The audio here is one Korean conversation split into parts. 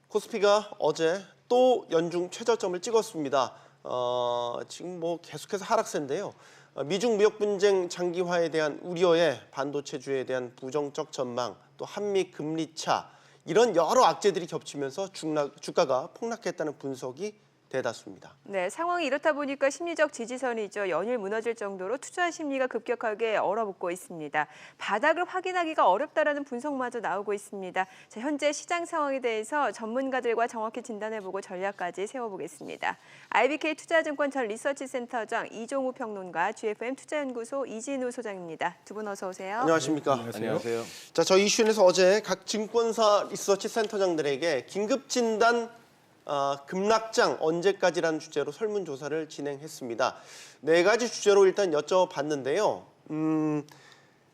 코스피가 어제 또 연중 최저점을 찍었습니다. 지금 뭐 계속해서 하락세인데요. 미중 무역 분쟁 장기화에 대한 우려에 반도체주에 대한 부정적 전망, 또 한미 금리 차 이런 여러 악재들이 겹치면서 주가가 폭락했다는 분석이 대다수입니다. 네, 상황이 이렇다 보니까 심리적 지지선이죠. 연일 무너질 정도로 투자 심리가 급격하게 얼어붙고 있습니다. 바닥을 확인하기가 어렵다라는 분석마저 나오고 있습니다. 자, 현재 시장 상황에 대해서 전문가들과 정확히 진단해보고 전략까지 세워보겠습니다. IBK 투자증권 전 리서치센터장 이종우 평론가, GFM 투자연구소 이진우 소장입니다. 두 분 어서 오세요. 안녕하십니까? 안녕하세요. 자, 저희 이슈에서 어제 각 증권사 리서치 센터장들에게 긴급 진단 급락장 언제까지라는 주제로 설문조사를 진행했습니다. 4가지 주제로 일단 여쭤봤는데요.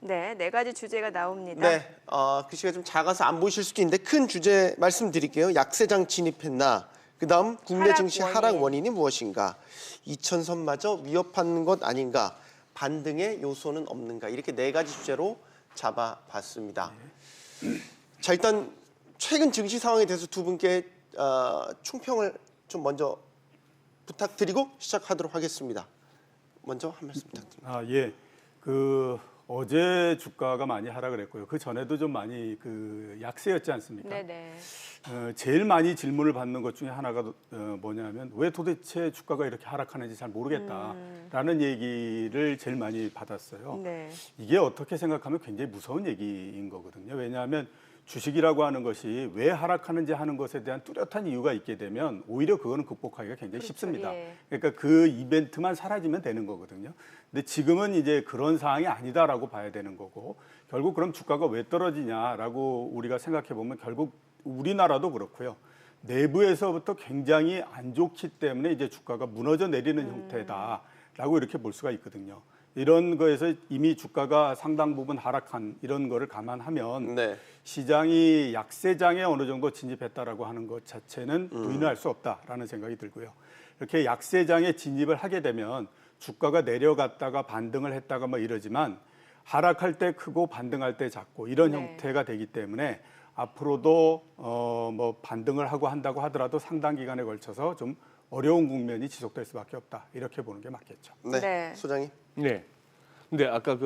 네 가지 주제가 나옵니다. 네, 글씨가 좀 작아서 안 보이실 수도 있는데 큰 주제 말씀드릴게요. 약세장 진입했나? 그다음 국내 증시 하락 원인이 무엇인가? 2000선마저 위협한 것 아닌가? 반등의 요소는 없는가? 이렇게 4가지 주제로 잡아봤습니다. 자, 일단 최근 증시 상황에 대해서 두 분께 총평을 좀 먼저 부탁드리고 시작하도록 하겠습니다. 먼저 한 말씀 부탁드립니다. 예. 어제 주가가 많이 하락을 했고요. 그 전에도 좀 많이 약세였지 않습니까? 네네. 제일 많이 질문을 받는 것 중에 하나가 뭐냐면 왜 도대체 주가가 이렇게 하락하는지 잘 모르겠다라는 얘기를 제일 많이 받았어요. 네. 이게 어떻게 생각하면 굉장히 무서운 얘기인 거거든요. 왜냐하면 주식이라고 하는 것이 왜 하락하는지 하는 것에 대한 뚜렷한 이유가 있게 되면 오히려 그거는 극복하기가 굉장히 그렇죠, 쉽습니다. 예. 그러니까 그 이벤트만 사라지면 되는 거거든요. 근데 지금은 이제 그런 상황이 아니다라고 봐야 되는 거고, 결국 그럼 주가가 왜 떨어지냐라고 우리가 생각해 보면 결국 우리나라도 그렇고요. 내부에서부터 굉장히 안 좋기 때문에 이제 주가가 무너져 내리는 형태다라고 이렇게 볼 수가 있거든요. 이런 거에서 이미 주가가 상당 부분 하락한 이런 거를 감안하면 네. 시장이 약세장에 어느 정도 진입했다라고 하는 것 자체는 부인할 수 없다라는 생각이 들고요. 이렇게 약세장에 진입을 하게 되면 주가가 내려갔다가 반등을 했다가 뭐 이러지만 하락할 때 크고 반등할 때 작고 이런 형태가 되기 때문에 앞으로도 뭐 반등을 하고 한다고 하더라도 상당 기간에 걸쳐서 좀 어려운 국면이 지속될 수밖에 없다. 이렇게 보는 게 맞겠죠. 네, 소장님. 네. 근데 아까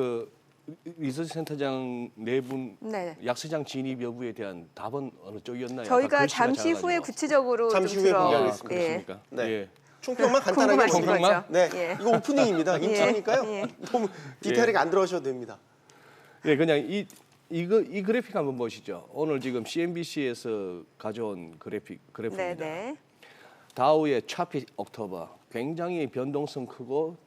리서치 센터장 네 분 네. 약세장 진입 여부에 대한 답은 어느 쪽이었나요? 저희가 잠시 후에 구체적으로 잠시 좀 후에 들어- 공개하겠습니다. 그렇습니까? 네. 예. 총평만 간단하게 궁금하신 말씀드릴게요. 거죠? 네, 예. 이거 오프닝입니다. 인트로니까요. 예. 너무 디테일하게 안 들어가셔도 됩니다. 네, 그냥 이 그래픽 한번 보시죠. 오늘 지금 CNBC에서 가져온 그래프입니다. 네네. 다우의 차피 옥토버, 굉장히 변동성 크고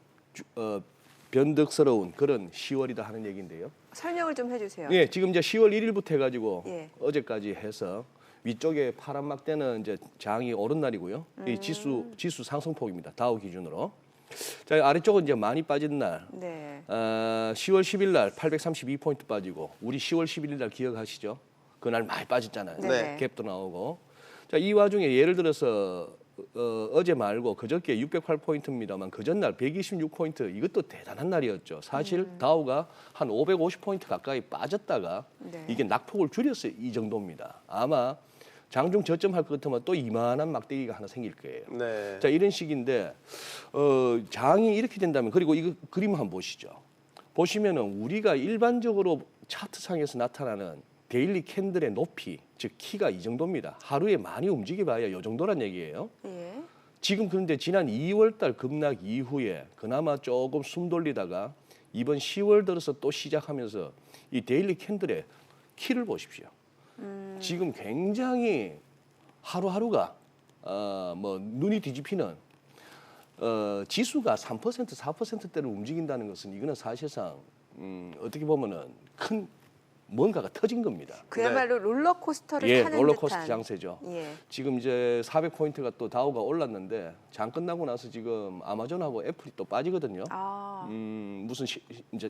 변덕스러운 그런 10월이다 하는 얘기인데요. 설명을 좀 해주세요. 예, 지금 이제 10월 1일부터 해가지고 예. 어제까지 해서 위쪽에 파란 막대는 이제 장이 오른 날이고요. 이 지수 상승폭입니다. 다우 기준으로. 자, 아래쪽은 이제 많이 빠진 날. 네. 10월 10일 날 832포인트 빠지고, 우리 10월 11일 날 기억하시죠? 그날 많이 빠졌잖아요. 네. 갭도 나오고. 자, 이 와중에 예를 들어서 어제 말고 그저께 608포인트입니다만 그 전날 126포인트, 이것도 대단한 날이었죠. 사실 다우가 한 550포인트 가까이 빠졌다가 네. 이게 낙폭을 줄였어요. 이 정도입니다. 아마 장중 저점할 것 같으면 또 이만한 막대기가 하나 생길 거예요. 네. 자, 이런 식인데 장이 이렇게 된다면, 그리고 이거 그림 한번 보시죠. 보시면은 우리가 일반적으로 차트상에서 나타나는 데일리 캔들의 높이, 즉 키가 이 정도입니다. 하루에 많이 움직여봐야 이 정도란 얘기예요. 예. 지금 그런데 지난 2월달 급락 이후에 그나마 조금 숨 돌리다가 이번 10월 들어서 또 시작하면서 이 데일리 캔들의 키를 보십시오. 지금 굉장히 하루하루가 뭐 눈이 뒤집히는 지수가 3% 4%대를 움직인다는 것은 이거는 사실상 어떻게 보면은 큰 뭔가가 터진 겁니다. 그야말로 롤러코스터를 예, 타는 롤러코스터 듯한. 장세죠. 예. 지금 이제 400포인트가 또 다우가 올랐는데 장 끝나고 나서 지금 아마존하고 애플이 또 빠지거든요. 아. 무슨 이제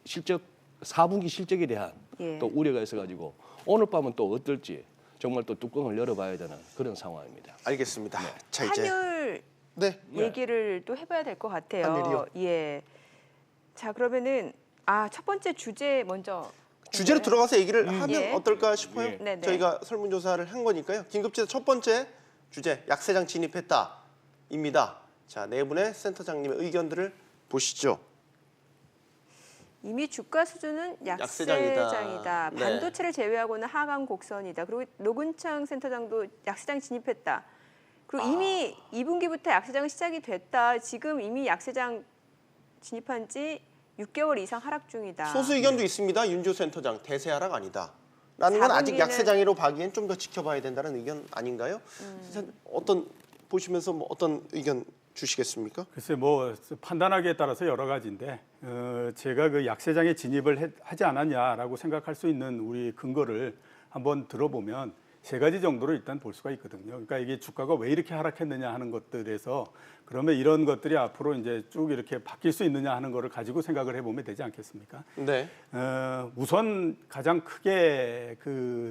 실적 4분기 실적에 대한 예. 또 우려가 있어가지고 오늘 밤은 또 어떨지 정말 또 뚜껑을 열어봐야 되는 그런 상황입니다. 알겠습니다. 자, 이제 환율 네. 얘기를 또 해봐야 될 것 같아요. 환율이요? 예. 자, 그러면은 첫 번째 주제 먼저 주제로 들어가서 얘기를 하면 예. 어떨까 싶어요. 예. 네네. 저희가 설문조사를 한 거니까요. 긴급지사 첫 번째 주제 약세장 진입했다입니다. 자, 네 분의 센터장님의 의견들을 보시죠. 이미 주가 수준은 약세장이다. 약세장이다. 네. 반도체를 제외하고는 하강 곡선이다. 그리고 노근창 센터장도 약세장 진입했다. 그리고 이미 2분기부터 약세장 시작이 됐다. 지금 이미 약세장 진입한 지 6개월 이상 하락 중이다. 소수 의견도 있습니다. 윤조 센터장 대세 하락 아니다. 라는 건 아직 4분기는 약세장으로 봐기엔 좀 더 지켜봐야 된다는 의견 아닌가요? 어떤 보시면서 뭐 어떤 의견 주시겠습니까? 글쎄 뭐 판단하기에 따라서 여러 가지인데 제가 그 약세장에 진입을 하지 않았냐라고 생각할 수 있는 우리 근거를 한번 들어보면 세 가지 정도로 일단 볼 수가 있거든요. 그러니까 이게 주가가 왜 이렇게 하락했느냐 하는 것들에서 그러면 이런 것들이 앞으로 이제 쭉 이렇게 바뀔 수 있느냐 하는 거를 가지고 생각을 해보면 되지 않겠습니까? 네. 우선 가장 크게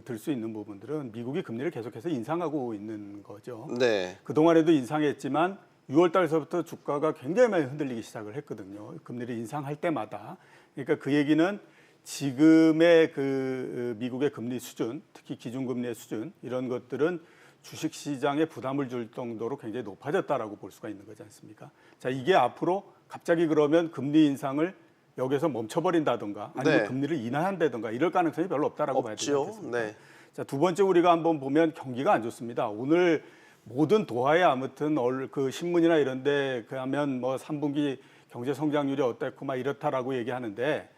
들 수 있는 부분들은 미국이 금리를 계속해서 인상하고 있는 거죠. 네. 그동안에도 인상했지만 6월 달서부터 주가가 굉장히 많이 흔들리기 시작을 했거든요. 금리를 인상할 때마다. 그러니까 그 얘기는 지금의 그 미국의 금리 수준, 특히 기준금리의 수준 이런 것들은 주식시장에 부담을 줄 정도로 굉장히 높아졌다라고 볼 수가 있는 거지 않습니까? 자, 이게 앞으로 갑자기 그러면 금리 인상을 여기서 멈춰버린다든가 아니면 네. 금리를 인하한다든가 이럴 가능성이 별로 없다라고 봐야 되지 없죠. 않겠습니까? 네. 자, 두 번째 우리가 한번 보면 경기가 안 좋습니다. 오늘 모든 도하에 아무튼 그 신문이나 이런데 그하면 뭐 3분기 경제 성장률이 어땠고 막 이렇다라고 얘기하는데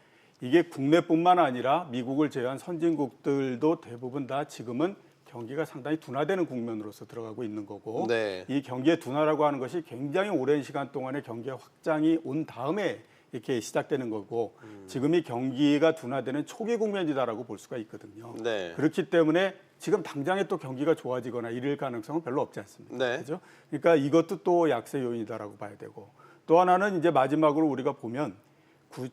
이게 국내뿐만 아니라 미국을 제외한 선진국들도 대부분 다 지금은 경기가 상당히 둔화되는 국면으로서 들어가고 있는 거고 네. 이 경기의 둔화라고 하는 것이 굉장히 오랜 시간 동안의 경기의 확장이 온 다음에 이렇게 시작되는 거고 지금 이 경기가 둔화되는 초기 국면이다라고 볼 수가 있거든요. 네. 그렇기 때문에 지금 당장에 또 경기가 좋아지거나 이럴 가능성은 별로 없지 않습니까? 네. 그렇죠? 그러니까 이것도 또 약세 요인이다라고 봐야 되고 또 하나는 이제 마지막으로 우리가 보면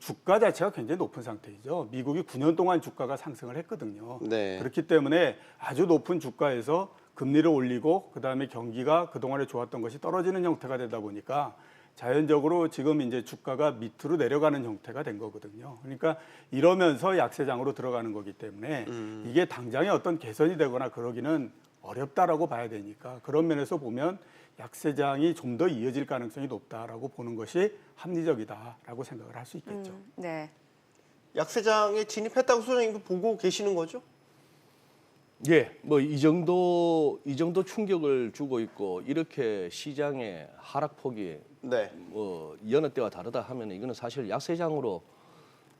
주가 자체가 굉장히 높은 상태이죠. 미국이 9년 동안 주가가 상승을 했거든요. 네. 그렇기 때문에 아주 높은 주가에서 금리를 올리고 그다음에 경기가 그동안에 좋았던 것이 떨어지는 형태가 되다 보니까 자연적으로 지금 이제 주가가 밑으로 내려가는 형태가 된 거거든요. 그러니까 이러면서 약세장으로 들어가는 거기 때문에 이게 당장에 어떤 개선이 되거나 그러기는 어렵다라고 봐야 되니까 그런 면에서 보면 약세장이 좀 더 이어질 가능성이 높다라고 보는 것이 합리적이다라고 생각을 할 수 있겠죠. 네. 약세장에 진입했다고 소장님도 보고 계시는 거죠? 예, 뭐 이 정도 충격을 주고 있고 이렇게 시장의 하락폭이 네. 뭐 여느 때와 다르다 하면 이거는 사실 약세장으로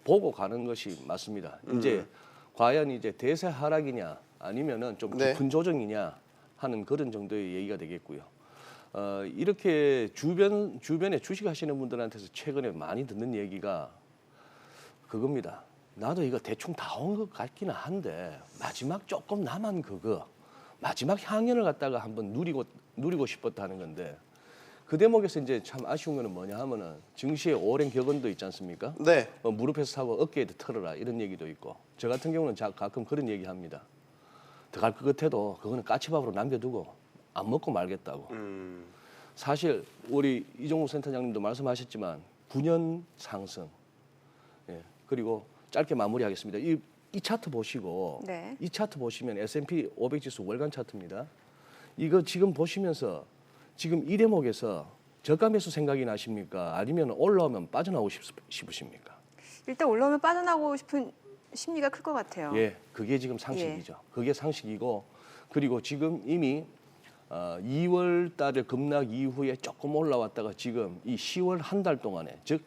보고 가는 것이 맞습니다. 이제 과연 이제 대세 하락이냐 아니면은 좀 네. 깊은 조정이냐 하는 그런 정도의 얘기가 되겠고요. 이렇게 주변에 주식하시는 분들한테서 최근에 많이 듣는 얘기가 그겁니다. 나도 이거 대충 다 온 것 같기는 한데 마지막 조금 남은 그거 마지막 향연을 갖다가 한번 누리고 싶었다 하는 건데 그 대목에서 이제 참 아쉬운 거는 뭐냐 하면은 증시의 오랜 격언도 있지 않습니까? 네. 무릎에서 사고 어깨에도 털어라 이런 얘기도 있고 저 같은 경우는 가끔 그런 얘기 합니다. 들어갈 것 같아도 그거는 까치밥으로 남겨두고 안 먹고 말겠다고. 사실 우리 이종국 센터장님도 말씀하셨지만 9년 상승. 예. 그리고 짧게 마무리하겠습니다. 이 차트 보시고 네. 이 차트 보시면 S&P 500 지수 월간 차트입니다. 이거 지금 보시면서 지금 이 대목에서 저가 매수 생각이 나십니까? 아니면 올라오면 빠져나오고 싶으십니까? 일단 올라오면 빠져나오고 싶은 심리가 클 것 같아요. 예, 그게 지금 상식이죠. 그게 상식이고 그리고 지금 이미 2월 달에 급락 이후에 조금 올라왔다가 지금 이 10월 한 달 동안에 즉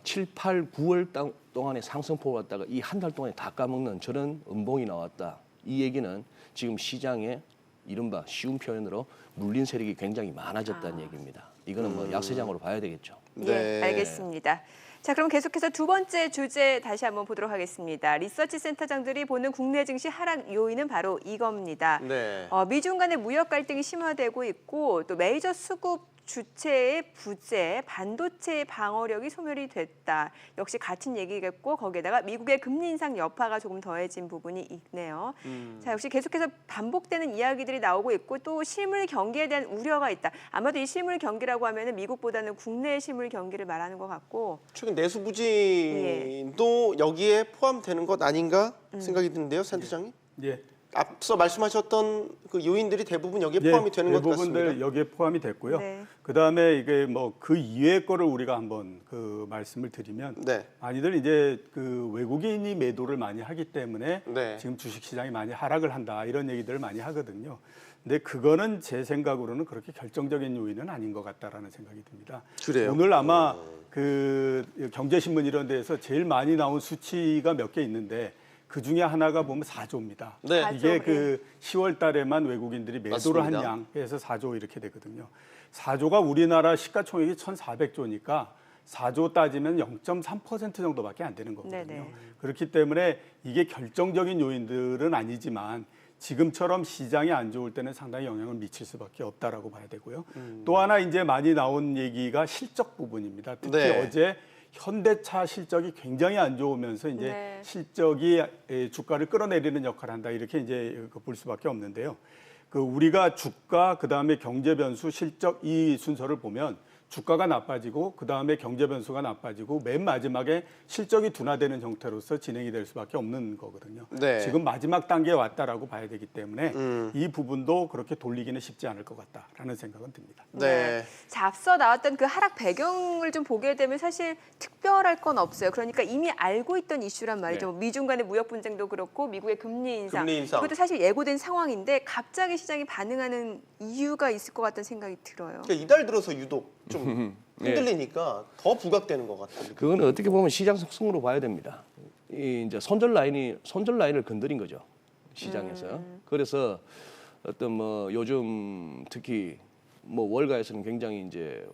7, 8, 9월 동안에 상승폭을 갖다가 이 한 달 동안에 다 까먹는 저런 음봉이 나왔다. 이 얘기는 지금 시장에 이른바 쉬운 표현으로 물린 세력이 굉장히 많아졌다는 얘기입니다. 이거는 뭐 약세장으로 봐야 되겠죠. 예, 알겠습니다. 자, 그럼 계속해서 두 번째 주제 다시 한번 보도록 하겠습니다. 리서치 센터장들이 보는 국내 증시 하락 요인은 바로 이겁니다. 네. 미중 간의 무역 갈등이 심화되고 있고 또 메이저 수급 주체의 부재, 반도체의 방어력이 소멸이 됐다. 역시 같은 얘기겠고 거기에다가 미국의 금리 인상 여파가 조금 더해진 부분이 있네요. 자, 역시 계속해서 반복되는 이야기들이 나오고 있고 또 실물 경기에 대한 우려가 있다. 아마도 이 실물 경기라고 하면은 미국보다는 국내 실물 경기를 말하는 것 같고 최근 내수 부진도 여기에 포함되는 것 아닌가 생각이 드는데요, 센터장님? 예. 앞서 말씀하셨던 그 요인들이 대부분 여기에 예, 포함이 되는 것 대부분들 같습니다. 여기에 포함이 됐고요. 네. 그다음에 이게 뭐 그 이외의 거를 우리가 한번 그 말씀을 드리면 네. 많이들 이제 그 외국인이 매도를 많이 하기 때문에 네. 지금 주식 시장이 많이 하락을 한다 이런 얘기들을 많이 하거든요. 근데 그거는 제 생각으로는 그렇게 결정적인 요인은 아닌 것 같다라는 생각이 듭니다. 그래요? 오늘 아마 그 경제신문 이런 데에서 제일 많이 나온 수치가 몇 개 있는데 그 중에 하나가 보면 4조입니다. 네. 이게 4조, 그 10월 달에만 외국인들이 매도를 한 맞습니다. 양에서 4조 이렇게 되거든요. 4조가 우리나라 시가총액이 1,400조니까 4조 따지면 0.3% 정도밖에 안 되는 거거든요. 네네. 그렇기 때문에 이게 결정적인 요인들은 아니지만 지금처럼 시장이 안 좋을 때는 상당히 영향을 미칠 수밖에 없다라고 봐야 되고요. 또 하나 이제 많이 나온 얘기가 실적 부분입니다. 특히 네. 어제 현대차 실적이 굉장히 안 좋으면서 이제 네. 실적이 주가를 끌어내리는 역할을 한다 이렇게 이제 볼 수밖에 없는데요. 그 우리가 주가 그다음에 경제 변수 실적 이 순서를 보면 주가가 나빠지고 그다음에 경제 변수가 나빠지고 맨 마지막에 실적이 둔화되는 형태로서 진행이 될 수밖에 없는 거거든요. 네. 지금 마지막 단계에 왔다라고 봐야 되기 때문에 이 부분도 그렇게 돌리기는 쉽지 않을 것 같다라는 생각은 듭니다. 네. 자, 앞서 나왔던 그 하락 배경을 좀 보게 되면 사실 특별할 건 없어요. 그러니까 이미 알고 있던 이슈란 말이죠. 네. 미중 간의 무역 분쟁도 그렇고 미국의 금리 인상. 금리 인상. 이것도 사실 예고된 상황인데 갑자기 시장이 반응하는 이유가 있을 것 같다는 생각이 들어요. 그러니까 이달 들어서 유독 좀 흔들리니까 더 부각되는 것 같아요. 그거는 어떻게 보면 시장 속성으로 봐야 됩니다. 이 이제 손절 라인을 건드린 거죠 시장에서. 그래서 어떤 뭐 요즘 특히 뭐 월가에서는 굉장히 이제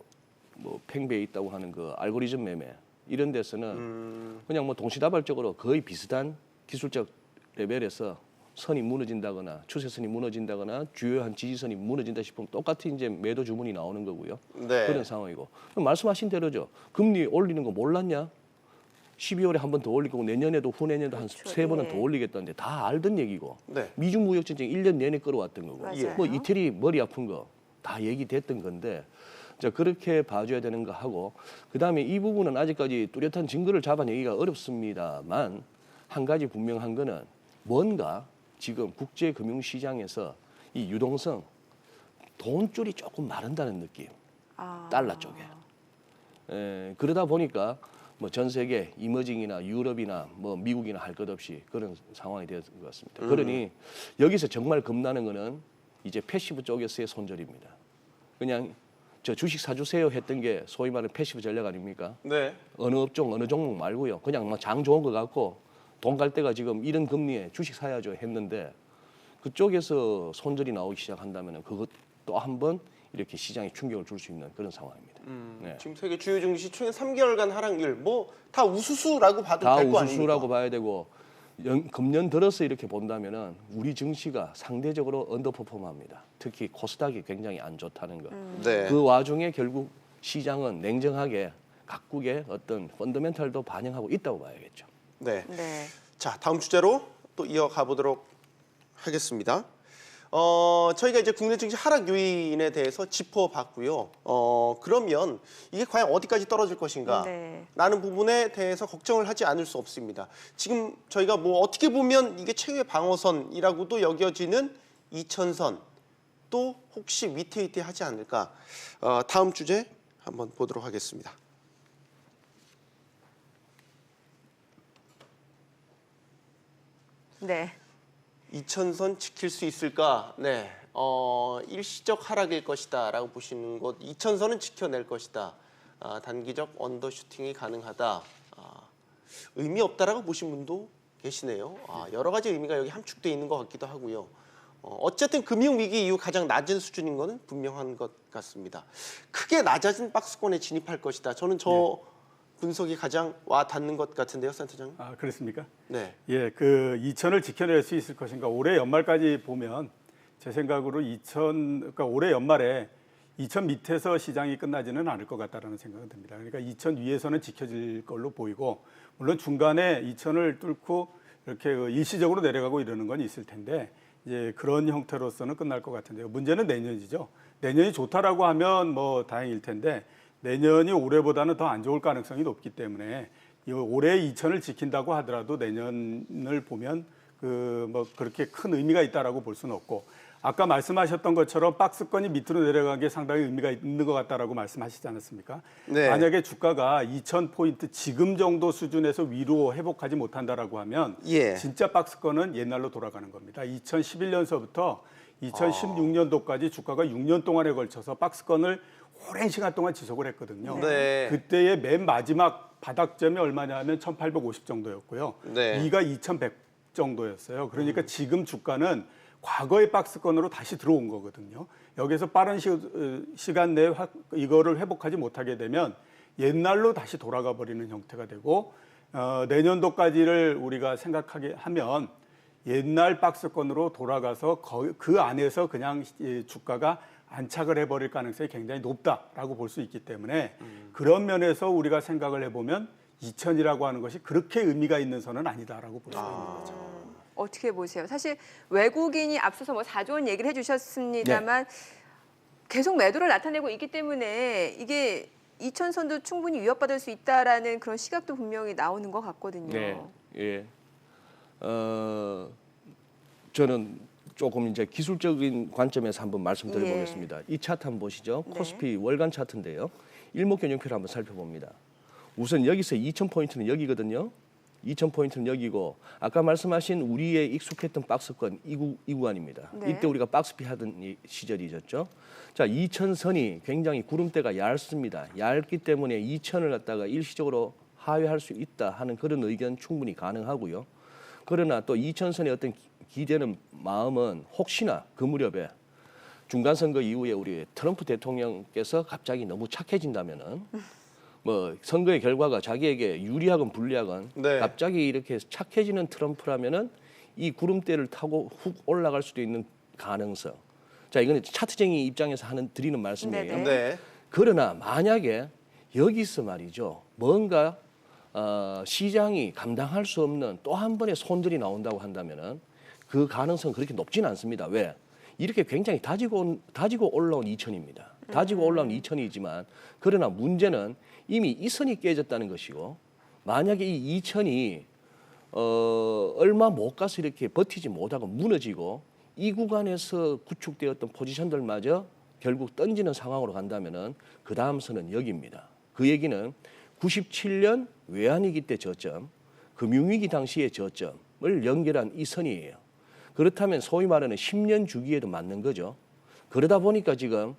뭐 팽배해 있다고 하는 그 알고리즘 매매 이런 데서는 그냥 뭐 동시다발적으로 거의 비슷한 기술적 레벨에서 선이 무너진다거나 추세선이 무너진다거나 주요한 지지선이 무너진다 싶으면 똑같이 이제 매도 주문이 나오는 거고요. 네. 그런 상황이고 말씀하신 대로죠. 금리 올리는 거 몰랐냐? 12월에 한 번 더 올릴 거고 내년에도 후내년에도 한 그렇죠. 세 번은 예. 더 올리겠다는데 다 알던 얘기고 네. 미중 무역 전쟁 1년 내내 끌어왔던 거고 맞아요. 뭐 이태리 머리 아픈 거 다 얘기됐던 건데 자 그렇게 봐줘야 되는 거 하고 그다음에 이 부분은 아직까지 뚜렷한 증거를 잡아내기가 어렵습니다만 한 가지 분명한 거는 뭔가 지금 국제 금융 시장에서 이 유동성 돈줄이 조금 마른다는 느낌. 아. 달러 쪽에. 그러다 보니까 뭐 전 세계 이머징이나 유럽이나 뭐 미국이나 할 것 없이 그런 상황이 되는 것 같습니다. 그러니 여기서 정말 겁나는 거는 이제 패시브 쪽에서의 손절입니다. 그냥 저 주식 사주세요 했던 게 소위 말하는 패시브 전략 아닙니까? 네. 어느 업종 어느 종목 말고요. 그냥 뭐 장 좋은 거 갖고 돈 갈 때가 지금 이런 금리에 주식 사야죠 했는데 그쪽에서 손절이 나오기 시작한다면 그것도 한번 이렇게 시장에 충격을 줄 수 있는 그런 상황입니다. 네. 지금 세계 주요 증시 최근 3개월간 하락률 뭐 다 우수수라고 봐도 다 될 거 우수수라고 아닙니까? 봐야 되고 금년 들어서 이렇게 본다면은 우리 증시가 상대적으로 언더퍼폼합니다. 특히 코스닥이 굉장히 안 좋다는 거. 네. 그 와중에 결국 시장은 냉정하게 각국의 어떤 펀더멘탈도 반영하고 있다고 봐야겠죠. 네. 네. 자, 다음 주제로 또 이어가 보도록 하겠습니다. 저희가 이제 국내 증시 하락 요인에 대해서 짚어봤고요. 그러면 이게 과연 어디까지 떨어질 것인가? 네. 라는 부분에 대해서 걱정을 하지 않을 수 없습니다. 지금 저희가 뭐 어떻게 보면 이게 최후의 방어선이라고도 여겨지는 2000선 또 혹시 위태위태하지 않을까? 다음 주제 한번 보도록 하겠습니다. 네. 2000선 지킬 수 있을까? 네, 일시적 하락일 것이다라고 보시는 것, 2000선은 지켜낼 것이다. 단기적 언더슈팅이 가능하다. 의미 없다라고 보신 분도 계시네요. 여러 가지 의미가 여기 함축돼 있는 것 같기도 하고요. 어쨌든 금융위기 이후 가장 낮은 수준인 것은 분명한 것 같습니다. 크게 낮아진 박스권에 진입할 것이다. 저는 저 분석이 가장 와 닿는 것 같은데요, 센터장님. 아, 그렇습니까? 네. 예, 그 2천을 지켜낼 수 있을 것인가? 올해 연말까지 보면 제 생각으로 그러니까 올해 연말에 2000 밑에서 시장이 끝나지는 않을 것 같다라는 생각은 듭니다. 그러니까 2000 위에서는 지켜질 걸로 보이고 물론 중간에 2000을 뚫고 이렇게 일시적으로 내려가고 이러는 건 있을 텐데 이제 그런 형태로서는 끝날 것 같은데요. 문제는 내년이죠. 내년이 좋다라고 하면 뭐 다행일 텐데 내년이 올해보다는 더 안 좋을 가능성이 높기 때문에 올해 2000을 지킨다고 하더라도 내년을 보면 뭐 그렇게 큰 의미가 있다라고 볼 수는 없고 아까 말씀하셨던 것처럼 박스권이 밑으로 내려간 게 상당히 의미가 있는 것 같다라고 말씀하시지 않았습니까? 네. 만약에 주가가 2000포인트 지금 정도 수준에서 위로 회복하지 못한다라고 하면 예. 진짜 박스권은 옛날로 돌아가는 겁니다. 2011년서부터 2016년도까지 주가가 6년 동안에 걸쳐서 박스권을 오랜 시간 동안 지속을 했거든요. 네. 그때의 맨 마지막 바닥점이 얼마냐 하면 1850 정도였고요. 네. 2가 2100 정도였어요. 그러니까 지금 주가는 과거의 박스권으로 다시 들어온 거거든요. 여기서 빠른 시간 내에 이거를 회복하지 못하게 되면 옛날로 다시 돌아가 버리는 형태가 되고 내년도까지를 우리가 생각하게 하면 옛날 박스권으로 돌아가서 그 안에서 그냥 주가가 안착을 해버릴 가능성이 굉장히 높다라고 볼 수 있기 때문에 그런 면에서 우리가 생각을 해보면 2000이라고 하는 것이 그렇게 의미가 있는 선은 아니다라고 볼 수 있는 거죠. 어떻게 보세요? 사실 외국인이 앞서서 뭐 4조 원 얘기를 해주셨습니다만 계속 매도를 나타내고 있기 때문에 이게 2000선도 충분히 위협받을 수 있다라는 그런 시각도 분명히 나오는 것 같거든요. 네, 예. 저는 조금 이제 기술적인 관점에서 한번 말씀드려보겠습니다. 이 차트 한번 보시죠. 네. 코스피 월간 차트인데요. 일목균형표를 한번 살펴봅니다. 우선 여기서 2000포인트는 여기거든요. 2000포인트는 여기고 아까 말씀하신 우리의 익숙했던 박스권 이 구간입니다. 네. 이때 우리가 박스피 하던 시절이 있었죠. 자, 2000선이 굉장히 구름대가 얇습니다. 얇기 때문에 2000을 갖다가 일시적으로 하회할 수 있다 하는 그런 의견 충분히 가능하고요. 그러나 또 2000선의 어떤 기대는 마음은 혹시나 그 무렵에 중간선거 이후에 우리 트럼프 대통령께서 갑자기 너무 착해진다면은 뭐 선거의 결과가 자기에게 유리하건 불리하건 네. 갑자기 이렇게 착해지는 트럼프라면은 이 구름대를 타고 훅 올라갈 수도 있는 가능성. 자, 이거는 차트쟁이 입장에서 드리는 말씀이에요. 네네. 네. 그러나 만약에 여기서 말이죠. 뭔가 시장이 감당할 수 없는 또 한 번의 손들이 나온다고 한다면은 그 가능성은 그렇게 높지는 않습니다. 왜? 이렇게 굉장히 다지고 올라온 2000입니다. 다지고 올라온 2000이지만 그러나 문제는 이미 이 선이 깨졌다는 것이고 만약에 이 2000이 얼마 못 가서 이렇게 버티지 못하고 무너지고 이 구간에서 구축되었던 포지션들마저 결국 던지는 상황으로 간다면은 그 다음 선은 여기입니다. 그 얘기는 97년 외환위기 때 저점, 금융위기 당시의 저점을 연결한 이 선이에요. 그렇다면 소위 말하는 10년 주기에도 맞는 거죠. 그러다 보니까 지금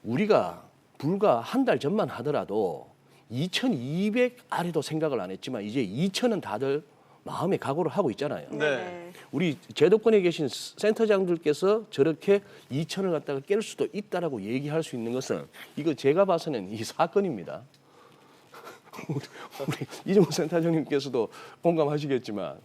우리가 불과 한 달 전만 하더라도 2200 아래도 생각을 안 했지만 이제 2000은 다들 마음의 각오를 하고 있잖아요. 네. 우리 제도권에 계신 센터장들께서 저렇게 2000을 갖다가 깰 수도 있다라고 얘기할 수 있는 것은 이거 제가 봐서는 이 사건입니다. 우리 이정훈 센터장님께서도 공감하시겠지만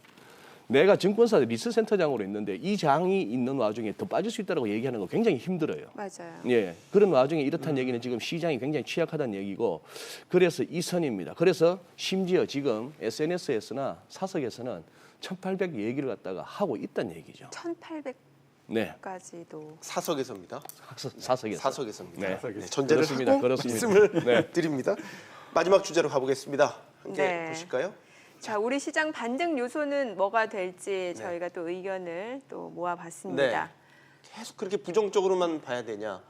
내가 증권사 리스센터장으로 있는데 이 장이 있는 와중에 더 빠질 수 있다고 얘기하는 거 굉장히 힘들어요. 맞아요. 예, 그런 와중에 이렇다는 얘기는 지금 시장이 굉장히 취약하다는 얘기고 그래서 이 선입니다. 그래서 심지어 지금 SNS에서나 사석에서는 1800 얘기를 갖다가 하고 있다는 얘기죠. 1800까지도. 네, 사석에서입니다. 사석에서. 사석에서입니다. 네. 네, 전제를 그렇습니다. 하고 그렇습니다. 말씀을 네. 드립니다. 마지막 주제로 가보겠습니다. 함께 네. 보실까요? 자, 우리 시장 반등 요소는 뭐가 될지 저희가 또 의견을 또 모아봤습니다. 계속 그렇게 부정적으로만 봐야 되냐?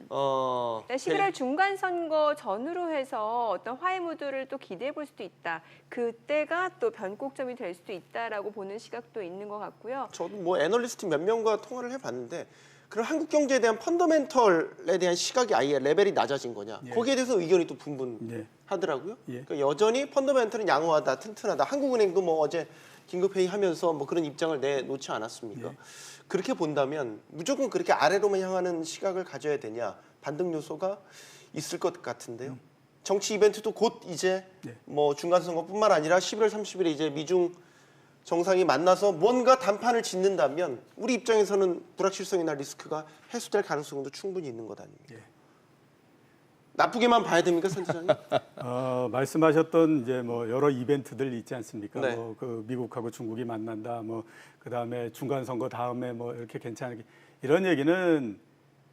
11월 중간 선거 전후로 해서 어떤 화해 무드를 또 기대해 볼 수도 있다. 그때가 또 변곡점이 될 수도 있다라고 보는 시각도 있는 것 같고요. 저도 뭐 애널리스트 몇 명과 통화를 해봤는데 그런 한국 경제에 대한 펀더멘털에 대한 시각이 아예 레벨이 낮아진 거냐? 예. 거기에 대해서 의견이 또 분분하더라고요. 예. 그러니까 여전히 펀더멘털은 양호하다, 튼튼하다. 한국은행도 뭐 어제 긴급회의하면서 뭐 그런 입장을 내놓지 않았습니까? 예. 그렇게 본다면 무조건 그렇게 아래로만 향하는 시각을 가져야 되냐? 반등 요소가 있을 것 같은데요. 정치 이벤트도 곧 이제 네. 뭐 중간 선거뿐만 아니라 11월 30일에 이제 미중 정상이 만나서 뭔가 단판을 짓는다면 우리 입장에서는 불확실성이나 리스크가 해소될 가능성도 충분히 있는 것 아닙니까? 예. 나쁘게만 봐야 됩니까, 센터장님? 말씀하셨던 이제 뭐 여러 이벤트들 있지 않습니까? 네. 뭐 그 미국하고 중국이 만난다, 뭐 그다음에 중간 선거 다음에 뭐 이렇게 괜찮게 이런 얘기는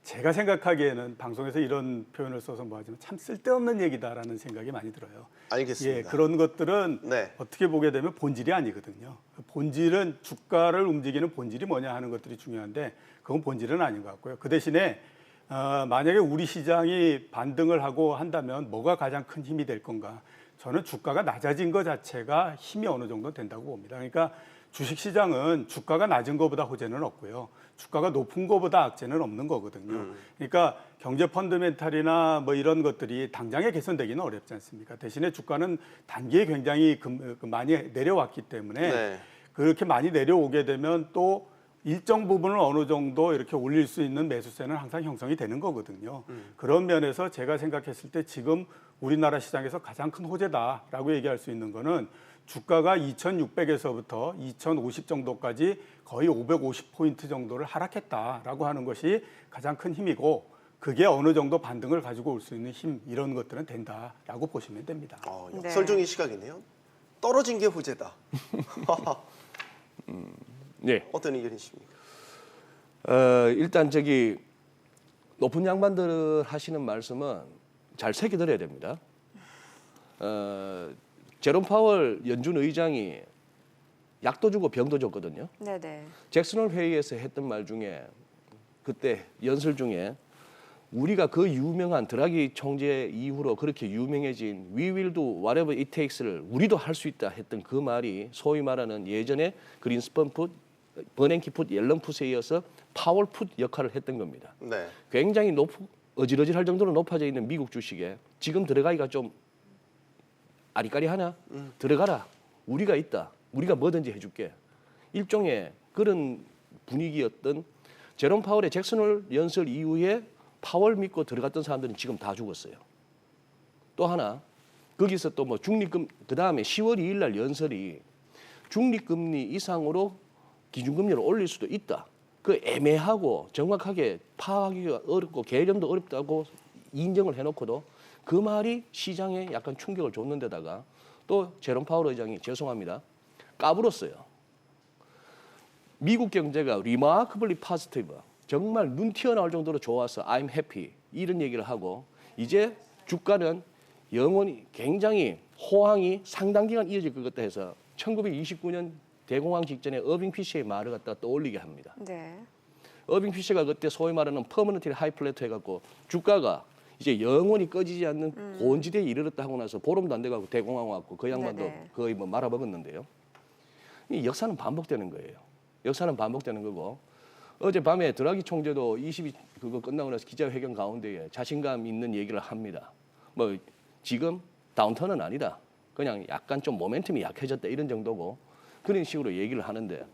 제가 생각하기에는 방송에서 이런 표현을 써서 뭐하지만 참 쓸데없는 얘기다라는 생각이 많이 들어요. 알겠습니다. 예, 그런 것들은 네. 어떻게 보게 되면 본질이 아니거든요. 본질은 주가를 움직이는 본질이 뭐냐 하는 것들이 중요한데 그건 본질은 아닌 것 같고요. 그 대신에 만약에 우리 시장이 반등을 하고 한다면 뭐가 가장 큰 힘이 될 건가? 저는 주가가 낮아진 것 자체가 힘이 어느 정도 된다고 봅니다. 그러니까 주식시장은 주가가 낮은 것보다 호재는 없고요. 주가가 높은 것보다 악재는 없는 거거든요. 그러니까 경제 펀더멘탈이나 뭐 이런 것들이 당장에 개선되기는 어렵지 않습니까? 대신에 주가는 단기에 굉장히 많이 내려왔기 때문에 네. 그렇게 많이 내려오게 되면 또 일정 부분을 어느 정도 이렇게 올릴 수 있는 매수세는 항상 형성이 되는 거거든요. 그런 면에서 제가 생각했을 때 지금 우리나라 시장에서 가장 큰 호재다라고 얘기할 수 있는 거는 주가가 2,600에서부터 2,050 정도까지 거의 550포인트 정도를 하락했다라고 하는 것이 가장 큰 힘이고 그게 어느 정도 반등을 가지고 올 수 있는 힘 이런 것들은 된다라고 보시면 됩니다. 역설적인 시각이네요. 떨어진 게 호재다. 네. 어떤 의견이십니까? 일단 저기 높은 양반들 하시는 말씀은 잘 새겨들어야 됩니다. 제롬 파월 연준 의장이 약도 주고 병도 줬거든요. 네네. 잭슨홀 회의에서 했던 말 중에 그때 연설 중에 우리가 그 유명한 드라기 총재 이후로 그렇게 유명해진 We will do whatever it takes를 우리도 할 수 있다 했던 그 말이 소위 말하는 예전에 그린스펀 풋, 버냉키 풋, 옐런 풋에 이어서 파월 풋 역할을 했던 겁니다. 네. 굉장히 어질어질할 정도로 높아져 있는 미국 주식에 지금 들어가기가 좀 아리까리하냐? 들어가라. 우리가 있다. 우리가 뭐든지 해줄게. 일종의 그런 분위기였던 제롬 파월의 잭슨홀 연설 이후에 파월 믿고 들어갔던 사람들은 지금 다 죽었어요. 또 하나 거기서 또 뭐 중립금 그 다음에 10월 2일 날 연설이 중립금리 이상으로 기준금리를 올릴 수도 있다. 그 애매하고 정확하게 파악하기가 어렵고 개념도 어렵다고 인정을 해놓고도 그 말이 시장에 약간 충격을 줬는 데다가 또 제롬 파월 의장이 죄송합니다. 까불었어요. 미국 경제가 remarkably positive, 정말 눈 튀어나올 정도로 좋아서 I'm happy 이런 얘기를 하고 이제 주가는 영원히 굉장히 호황이 상당 기간 이어질 것 같다 해서 1929년 대공황 직전에 어빙 피셔의 말을 갖다가 떠올리게 합니다. 네. 어빙 피셔가 그때 소위 말하는 퍼머넌트 하이 플래토 해갖고 주가가 이제 영원히 꺼지지 않는 고온지대에 이르렀다 하고 나서 보름도 안 돼가고 대공황 왔고 그 양반도 네네. 거의 뭐 말아먹었는데요. 이 역사는 반복되는 거예요. 역사는 반복되는 거고 어젯밤에 드라기 총재도 22 그거 끝나고 나서 기자회견 가운데에 자신감 있는 얘기를 합니다. 뭐 지금 다운턴은 아니다. 그냥 약간 좀 모멘텀이 약해졌다 이런 정도고 그런 식으로 얘기를 하는데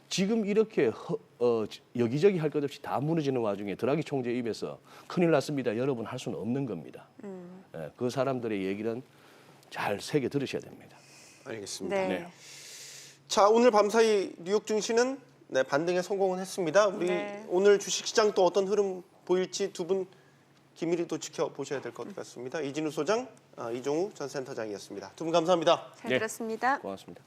지금 이렇게 여기저기 할 것 없이 다 무너지는 와중에 드라기 총재 입에서 큰일 났습니다. 여러분 할 수는 없는 겁니다. 예, 그 사람들의 얘기는 잘 새겨 들으셔야 됩니다. 알겠습니다. 네. 네. 자, 오늘 밤사이 뉴욕 증시는 반등에 성공은 했습니다. 우리 네. 오늘 주식시장 또 어떤 흐름 보일지 두 분 기밀히 또 지켜보셔야 될 것 같습니다. 이진우 소장, 이종우 전 센터장이었습니다. 두 분 감사합니다. 잘 네. 들었습니다. 고맙습니다.